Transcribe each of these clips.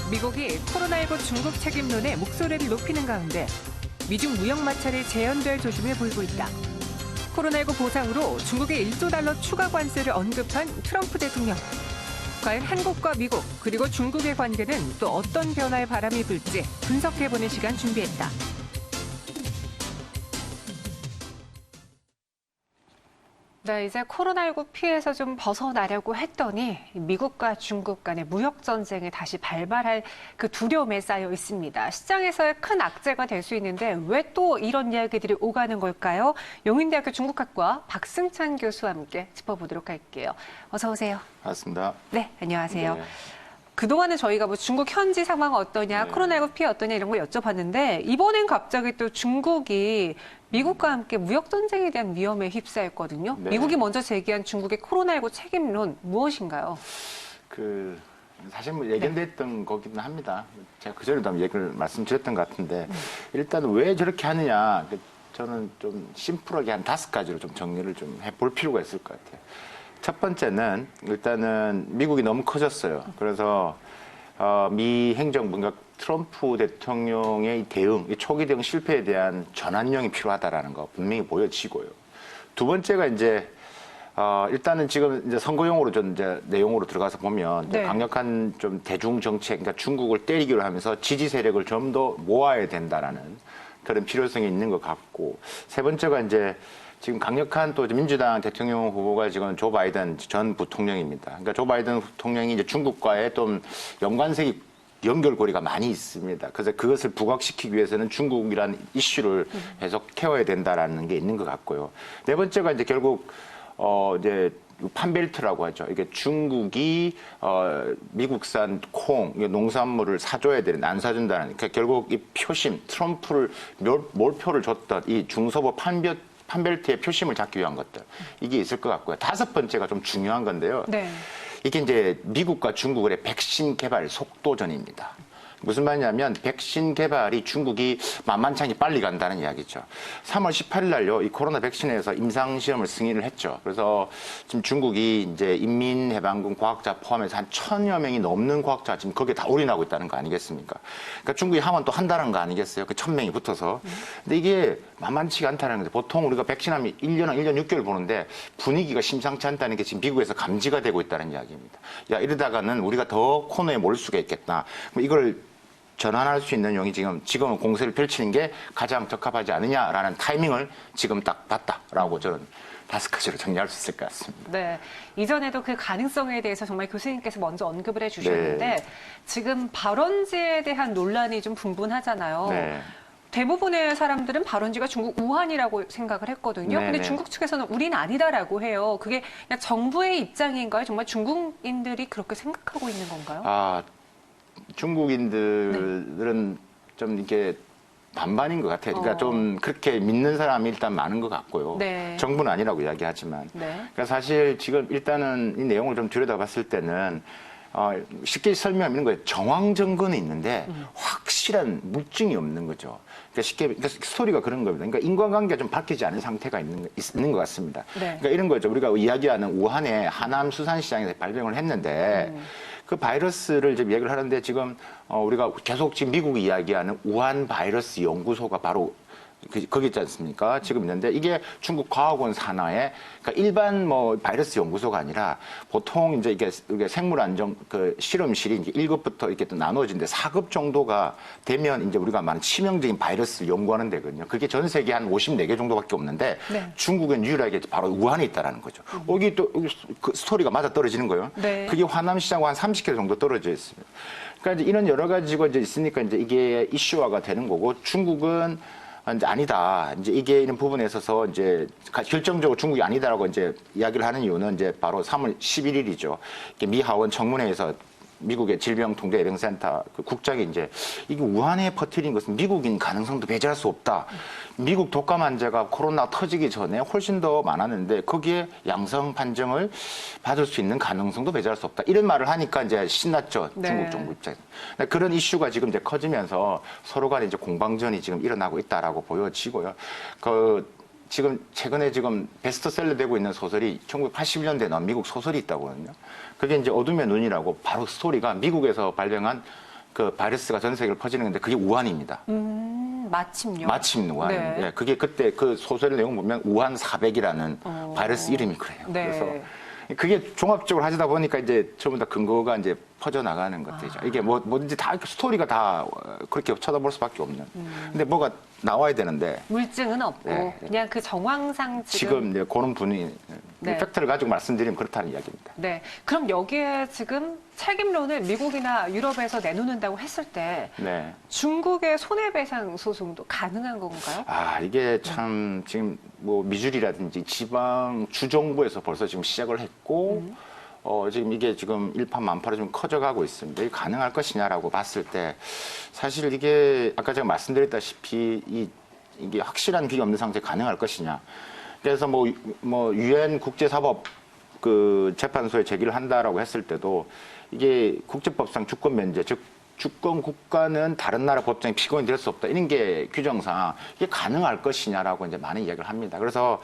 미국이 코로나19 중국 책임론에 목소리를 높이는 가운데 미중 무역 마찰이 재현될 조짐을 보이고 있다. 코로나19 보상으로 중국의 1조 달러 추가 관세를 언급한 트럼프 대통령. 과연 한국과 미국 그리고 중국의 관계는 또 어떤 변화의 바람이 불지 분석해보는 시간 준비했다. 네, 이제 코로나19 피해에서 좀 벗어나려고 했더니 미국과 중국 간의 무역 전쟁이 다시 발발할 그 두려움에 쌓여 있습니다. 시장에서의 큰 악재가 될 수 있는데 왜 또 이런 이야기들이 오가는 걸까요? 용인대학교 중국학과 박승찬 교수와 함께 짚어보도록 할게요. 어서 오세요. 반갑습니다. 네, 안녕하세요. 네. 그동안은 저희가 뭐 중국 현지 상황 어떠냐, 네. 코로나19 피해 어떠냐 이런 거 여쭤봤는데 이번엔 갑자기 또 중국이 미국과 함께 무역 전쟁에 대한 위험에 휩싸였거든요. 네. 미국이 먼저 제기한 중국의 코로나19 책임론 무엇인가요? 사실 뭐 예견됐던 거기는 합니다. 제가 그전에도 한번 얘기를 말씀드렸던 것 같은데 일단 왜 저렇게 하느냐 저는 좀 심플하게 한 5가지로 좀 정리를 좀 해볼 필요가 있을 것 같아요. 첫 번째는 일단은 미국이 너무 커졌어요. 그래서 미 행정부, 그러니까 트럼프 대통령의 대응, 초기 대응 실패에 대한 전환령이 필요하다라는 거 분명히 보여지고요. 두 번째가 이제 일단은 지금 이제 선거용으로 좀 이제 내용으로 들어가서 보면 네. 강력한 좀 대중 정책, 그러니까 중국을 때리기로 하면서 지지 세력을 좀 더 모아야 된다라는 그런 필요성이 있는 것 같고, 세 번째가 이제 지금 강력한 또 민주당 대통령 후보가 지금 조 바이든 전 부통령입니다. 그러니까 조 바이든 부통령이 이제 중국과의 좀 연관색이 연결고리가 많이 있습니다. 그래서 그것을 부각시키기 위해서는 중국이라는 이슈를 계속 캐워야 된다라는 게 있는 것 같고요. 네 번째가 이제 결국 이제 판벨트라고 하죠. 이게 중국이 미국산 콩, 농산물을 사줘야 되는데 안 사준다는. 그러니까 결국 이 표심, 트럼프를 몰표를 줬던 이 중서부 판벨트의 표심을 잡기 위한 것들, 이게 있을 것 같고요. 다섯 번째가 좀 중요한 건데요. 네. 이게 이제 미국과 중국의 백신 개발 속도전입니다. 무슨 말이냐면 백신 개발이 중국이 만만치 않게 빨리 간다는 이야기죠. 3월 18일 날요, 이 코로나 백신에서 임상 시험을 승인을 했죠. 그래서 지금 중국이 이제 인민해방군 과학자 포함해서 한 1000여 명이 넘는 과학자가 지금 거기에 다 올인하고 있다는 거 아니겠습니까? 그러니까 중국이 하면 또 한다는 거 아니겠어요? 그 1000명이 붙어서. 근데 이게 만만치가 않다는 건데, 보통 우리가 백신하면 1년 6개월 보는데 분위기가 심상치 않다는 게 지금 미국에서 감지가 되고 있다는 이야기입니다. 야, 이러다가는 우리가 더 코너에 몰릴 수가 있겠다. 이걸 전환할 수 있는 용이 지금은 공세를 펼치는 게 가장 적합하지 않느냐라는 타이밍을 지금 딱 봤다라고 저는 5가지로 정리할 수 있을 것 같습니다. 네. 이전에도 그 가능성에 대해서 정말 교수님께서 먼저 언급을 해주셨는데 네. 지금 발원지에 대한 논란이 좀 분분하잖아요. 네. 대부분의 사람들은 발원지가 중국 우한이라고 생각을 했거든요. 근데 네. 중국 측에서는 우린 아니다라고 해요. 그게 그냥 정부의 입장인가요? 정말 중국인들이 그렇게 생각하고 있는 건가요? 중국인들은 좀 이렇게 반반인 것 같아요. 그러니까 좀 그렇게 믿는 사람이 일단 많은 것 같고요. 네. 정부는 아니라고 이야기하지만. 네. 그러니까 사실 지금 일단은 이 내용을 좀 들여다봤을 때는 쉽게 설명하면 이런 거예요. 정황 증거는 있는데 확실한 물증이 없는 거죠. 그러니까 스토리가 그런 겁니다. 그러니까 인과관계가 좀 바뀌지 않은 상태가 있는 것 같습니다. 네. 그러니까 이런 거죠. 우리가 이야기하는 우한의 하남 수산시장에서 발병을 했는데 그 바이러스를 지금 얘기를 하는데 지금 우리가 계속 지금 미국이 이야기하는 우한 바이러스 연구소가 바로 거기 있지 않습니까? 지금 있는데 이게 중국 과학원 산하에 그러니까 일반 뭐 바이러스 연구소가 아니라 보통 이제 이게 생물 안전 그 실험실이 이제 1급부터 이렇게 또 나눠지는데 4급 정도가 되면 이제 우리가 말하는 치명적인 바이러스를 연구하는 데거든요. 그게 전 세계 한 54개 정도밖에 없는데 네. 중국은 유일하게 바로 우한에 있다라는 거죠. 여기 또 그 스토리가 맞아 떨어지는 거예요. 네. 그게 화남시장과 한 30km 정도 떨어져 있습니다. 그러니까 이제 이런 여러 가지가 이제 있으니까 이제 이게 이슈화가 되는 거고 중국은 이제 아니다. 이제 이게 이런 부분에 있어서 이제 결정적으로 중국이 아니다라고 이제 이야기를 하는 이유는 이제 바로 3월 11일이죠. 미 하원 청문회에서 미국의 질병통제예방센터 그 국장이 이제 이게 우한에 퍼뜨린 것은 미국인 가능성도 배제할 수 없다. 미국 독감 환자가 코로나 터지기 전에 훨씬 더 많았는데 거기에 양성 판정을 받을 수 있는 가능성도 배제할 수 없다. 이런 말을 하니까 이제 신났죠. 네. 중국 정부 입장에서. 그런 이슈가 지금 이제 커지면서 서로 간에 이제 공방전이 지금 일어나고 있다라고 보여지고요. 지금 최근에 지금 베스트셀러 되고 있는 소설이 1981년대에 나온 미국 소설이 있다고 하거든요. 그게 이제 어둠의 눈이라고 바로 스토리가 미국에서 발병한 그 바이러스가 전 세계로 퍼지는 건데 그게 우한입니다. 마침요. 마침 우한. 네. 예, 그게 그때 그 소설 내용 보면 우한 400이라는 바이러스 이름이 그래요. 네. 그래서 그게 종합적으로 하시다 보니까 이제 전부 다 근거가 이제 퍼져 나가는 것들이죠. 이게 뭐든지 다 스토리가 다 그렇게 쳐다볼 수밖에 없는. 근데 뭐가 나와야 되는데 물증은 없고 네. 그냥 그 정황상 지금 이제 그런 분이 네. 팩트를 가지고 말씀드리면 그렇다는 이야기입니다. 네. 그럼 여기에 지금 책임론을 미국이나 유럽에서 내놓는다고 했을 때 네. 중국의 손해배상 소송도 가능한 건가요? 아, 이게 참 지금 뭐 미주리라든지 지방 주정부에서 벌써 지금 시작을 했고 지금 이게 지금 일파만파로 좀 커져가고 있습니다. 이게 가능할 것이냐라고 봤을 때 사실 이게 아까 제가 말씀드렸다시피 이게 확실한 기가 없는 상태에 가능할 것이냐. 그래서 뭐 유엔 국제사법 그 재판소에 제기를 한다라고 했을 때도 이게 국제법상 주권 면제, 즉 주권 국가는 다른 나라 법정에 피고인이 될 수 없다. 이런 게 규정상 이게 가능할 것이냐라고 이제 많은 이야기를 합니다. 그래서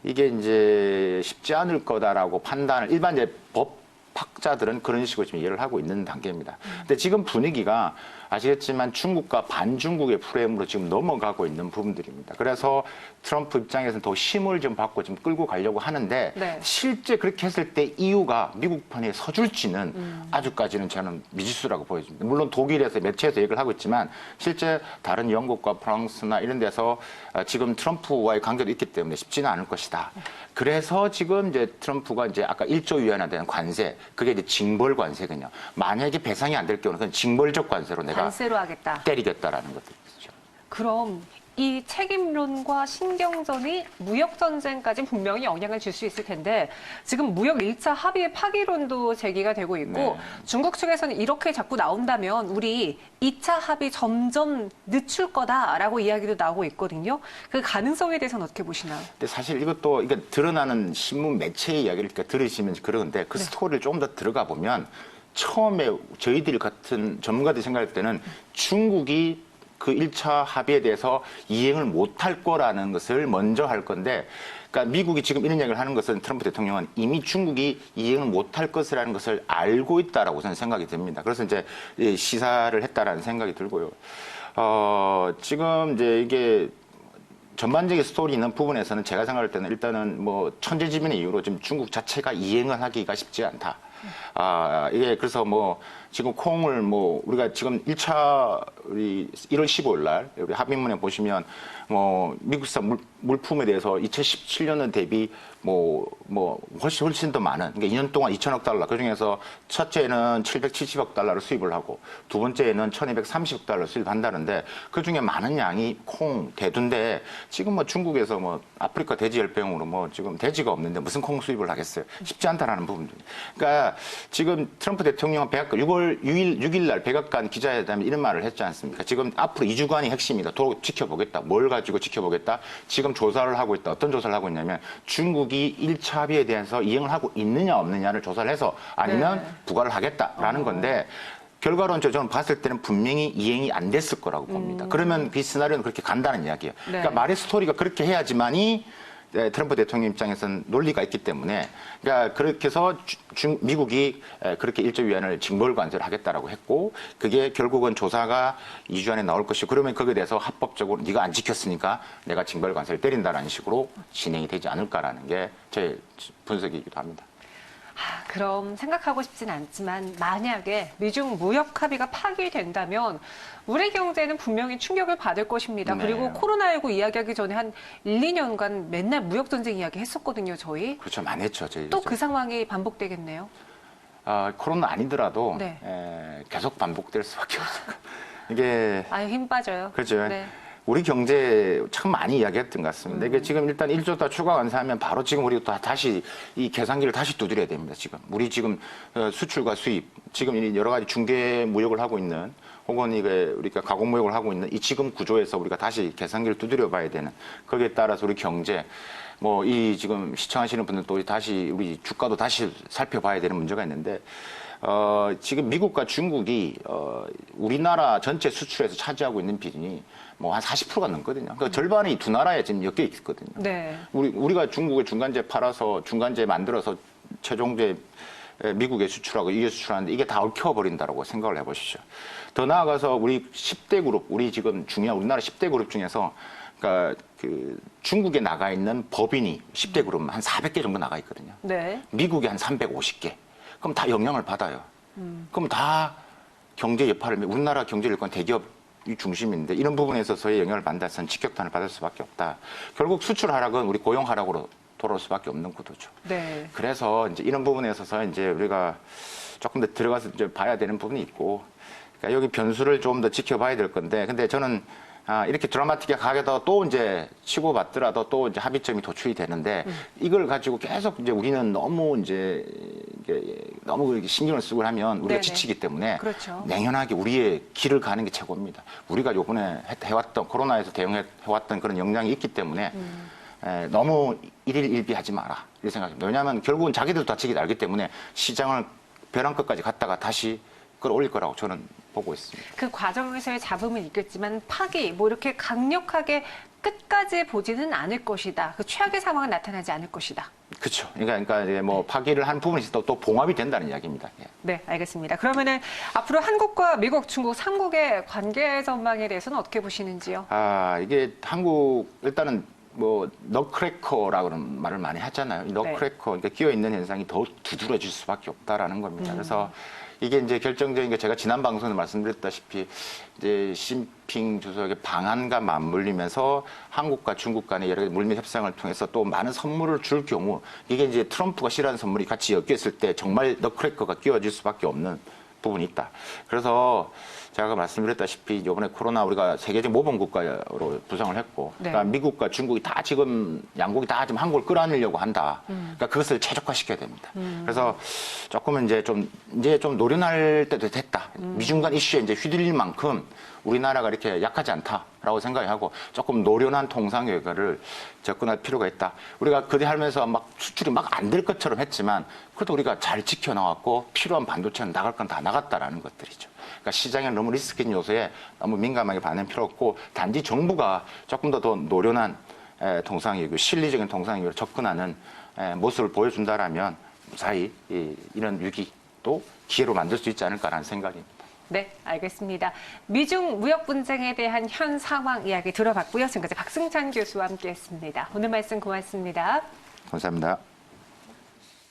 이게 이제 쉽지 않을 거다라고 판단을 일반 이제 법학자들은 그런 식으로 지금 이해를 하고 있는 단계입니다. 근데 지금 분위기가 아시겠지만 중국과 반중국의 프레임으로 지금 넘어가고 있는 부분들입니다. 그래서 트럼프 입장에서는 더 힘을 좀 받고 좀 끌고 가려고 하는데 네. 실제 그렇게 했을 때 이유가 미국 편에 서줄지는 아직까지는 저는 미지수라고 보여집니다. 물론 독일에서 매체에서 얘기를 하고 있지만 실제 다른 영국과 프랑스나 이런 데서 지금 트럼프와의 관계도 있기 때문에 쉽지는 않을 것이다. 그래서 지금 이제 트럼프가 이제 아까 1조 위안에 대한 관세, 그게 이제 징벌 관세거든요. 만약에 배상이 안 될 경우는 그건 징벌적 관세로 내가 관세로 하겠다. 때리겠다라는 것들이죠. 그럼 이 책임론과 신경전이 무역전쟁까지 분명히 영향을 줄 수 있을 텐데 지금 무역 1차 합의 파기론도 제기가 되고 있고 네. 중국 측에서는 이렇게 자꾸 나온다면 우리 2차 합의 점점 늦출 거다라고 이야기도 나오고 있거든요. 그 가능성에 대해서는 어떻게 보시나요? 근데 사실 이것도 이게 드러나는 신문 매체의 이야기를 이렇게 들으시면 그러는데 그 스토리를 조금 더 들어가 보면 처음에 저희들 같은 전문가들이 생각할 때는 중국이 그 1차 합의에 대해서 이행을 못할 거라는 것을 먼저 할 건데, 그러니까 미국이 지금 이런 이야기를 하는 것은 트럼프 대통령은 이미 중국이 이행을 못할 것이라는 것을 알고 있다라고 저는 생각이 듭니다. 그래서 이제 시사를 했다라는 생각이 들고요. 지금 이제 이게 전반적인 스토리 있는 부분에서는 제가 생각할 때는 일단은 뭐 천재지변의 이유로 지금 중국 자체가 이행을 하기가 쉽지 않다. 이게 그래서 뭐 지금 콩을 뭐 우리가 지금 1차 우리 1월 15일 날 우리 합의문에 보시면 뭐 미국산 물품에 대해서 2017년은 대비 뭐 훨씬 더 많은, 그러니까 2년 동안 2천억 달러, 그 중에서 첫째는 770억 달러를 수입을 하고 두 번째는 1230억 달러 수입한다는데 그 중에 많은 양이 콩, 대두인데 지금 뭐 중국에서 뭐 아프리카 돼지열병으로 뭐 지금 돼지가 없는데 무슨 콩 수입을 하겠어요. 쉽지 않다라는 부분들. 그러니까 지금 트럼프 대통령은 6월 6일 날 백악관 기자회담에 이런 말을 했지 않습니까? 지금 앞으로 2주간이 핵심이다. 도 지켜보겠다. 뭘 가지고 지켜보겠다. 지금 조사를 하고 있다. 어떤 조사를 하고 있냐면 중국이 1차 합의에 대해서 이행을 하고 있느냐 없느냐를 조사를 해서 아니면 부과를 하겠다라는 건데 결과론적으로 저는 봤을 때는 분명히 이행이 안 됐을 거라고 봅니다. 그러면 그 시나리오는 그렇게 간다는 이야기예요. 네. 그러니까 말의 스토리가 그렇게 해야지만이 트럼프 대통령 입장에서는 논리가 있기 때문에, 그러니까 그렇게 해서 미국이 그렇게 1조 위안을 징벌 관세를 하겠다라고 했고, 그게 결국은 조사가 2주 안에 나올 것이고, 그러면 거기에 대해서 합법적으로 네가 안 지켰으니까 내가 징벌 관세를 때린다라는 식으로 진행이 되지 않을까라는 게 제 분석이기도 합니다. 그럼 생각하고 싶진 않지만 만약에 미중 무역 합의가 파기된다면 우리 경제는 분명히 충격을 받을 것입니다. 네. 그리고 코로나19 이야기하기 전에 한 1, 2년간 맨날 무역 전쟁 이야기 했었거든요, 저희. 그렇죠. 많이 했죠. 저희 또 그 상황이 반복되겠네요. 코로나 아니더라도 네. 계속 반복될 수밖에 없을까. 이게 아유, 힘 빠져요. 그렇죠. 네. 우리 경제 참 많이 이야기했던 것 같습니다. 이게 지금 일단 1조 더 추가 완수하면 바로 지금 우리 또 다시 이 계산기를 다시 두드려야 됩니다. 지금 우리 지금 수출과 수입, 지금 여러 가지 중개 무역을 하고 있는 혹은 이게 우리가 가공 무역을 하고 있는 이 지금 구조에서 우리가 다시 계산기를 두드려 봐야 되는, 거기에 따라서 우리 경제 뭐 이 지금 시청하시는 분들도 다시 우리 주가도 다시 살펴봐야 되는 문제가 있는데 지금 미국과 중국이 우리나라 전체 수출에서 차지하고 있는 비중이 뭐 한 40%가 넘거든요. 그러니까 절반이 두 나라에 지금 엮여 있거든요. 네. 우리가 중국에 중간재 팔아서 중간재 만들어서 최종재 미국에 수출하고 이게 수출하는데 이게 다 얽혀버린다고 생각을 해보십시오. 더 나아가서 우리 10대 그룹, 우리 지금 중요한 우리나라 10대 그룹 중에서 그러니까 그 중국에 나가 있는 법인이 10대 그룹 한 400개 정도 나가 있거든요. 네. 미국에 한 350개. 그럼 다 영향을 받아요. 그럼 다 경제 여파를, 우리나라 경제 일권 대기업이 중심인데 이런 부분에 있어서의 영향을 받아서는 직격탄을 받을 수밖에 없다. 결국 수출 하락은 우리 고용 하락으로 돌아올 수밖에 없는 구도죠. 네. 그래서 이제 이런 부분에 있어서 이제 우리가 조금 더 들어가서 이제 봐야 되는 부분이 있고, 그러니까 여기 변수를 좀 더 지켜봐야 될 건데, 근데 저는 이렇게 드라마틱하게 또 이제 치고받더라도 또 이제 합의점이 도출이 되는데 이걸 가지고 계속 이제 우리는 너무 이제 너무 이렇게 신경을 쓰고 하면 우리가 네네. 지치기 때문에 그렇죠. 냉연하게 우리의 길을 가는 게 최고입니다. 우리가 요번에 해왔던 코로나에서 대응해왔던 그런 역량이 있기 때문에 너무 일일일비하지 마라 이렇게 생각합니다. 왜냐하면 결국은 자기들도 다치기 알기 때문에 시장을 벼랑 끝까지 갔다가 다시 끌어올릴 거라고 저는 보고 있습니다. 그 과정에서의 잡음은 있겠지만 파기, 뭐 이렇게 강력하게 끝까지 보지는 않을 것이다. 그 최악의 상황은 나타나지 않을 것이다. 그렇죠. 그러니까 이제 뭐 파기를 한 부분이 있어도 또 봉합이 된다는 이야기입니다. 예. 네, 알겠습니다. 그러면은 앞으로 한국과 미국, 중국 3국의 관계 전망에 대해서는 어떻게 보시는지요? 이게 한국 일단은 뭐 너크래커라고 그런 말을 많이 하잖아요. 이 너크래커, 그러니까 끼어 있는 현상이 더 두드러질 수밖에 없다라는 겁니다. 그래서 이게 이제 결정적인 게 제가 지난 방송에 말씀드렸다시피 이제 시진핑 주석의 방한과 맞물리면서 한국과 중국 간의 여러 가지 물밑 협상을 통해서 또 많은 선물을 줄 경우 이게 이제 트럼프가 싫어하는 선물이 같이 엮였을 때 정말 너크래커가 끼워질 수밖에 없는 부분이 있다. 그래서 제가 말씀드렸다시피 이번에 코로나 우리가 세계적 모범 국가로 부상을 했고, 네. 그러니까 미국과 중국이 다 지금 양국이 다 지금 한국을 끌어안으려고 한다. 그러니까 그것을 최적화시켜야 됩니다. 그래서 조금은 이제 좀 노련할 때도 됐다. 미중 간 이슈에 이제 휘둘릴 만큼 우리나라가 이렇게 약하지 않다라고 생각하고 조금 노련한 통상외교를 접근할 필요가 있다. 우리가 거대하면서 막 수출이 막 안 될 것처럼 했지만 그래도 우리가 잘 지켜나왔고 필요한 반도체는 나갈 건 다 나갔다라는 것들이죠. 그러니까 시장에 너무 리스크인 요소에 너무 민감하게 반응할 필요 없고 단지 정부가 조금 더 노련한 통상외교, 실리적인 통상외교로 접근하는 모습을 보여준다라면 무사히 이런 위기도 기회로 만들 수 있지 않을까라는 생각입니다. 네, 알겠습니다. 미중 무역 분쟁에 대한 현 상황 이야기 들어봤고요. 지금까지 박승찬 교수와 함께했습니다. 오늘 말씀 고맙습니다. 감사합니다.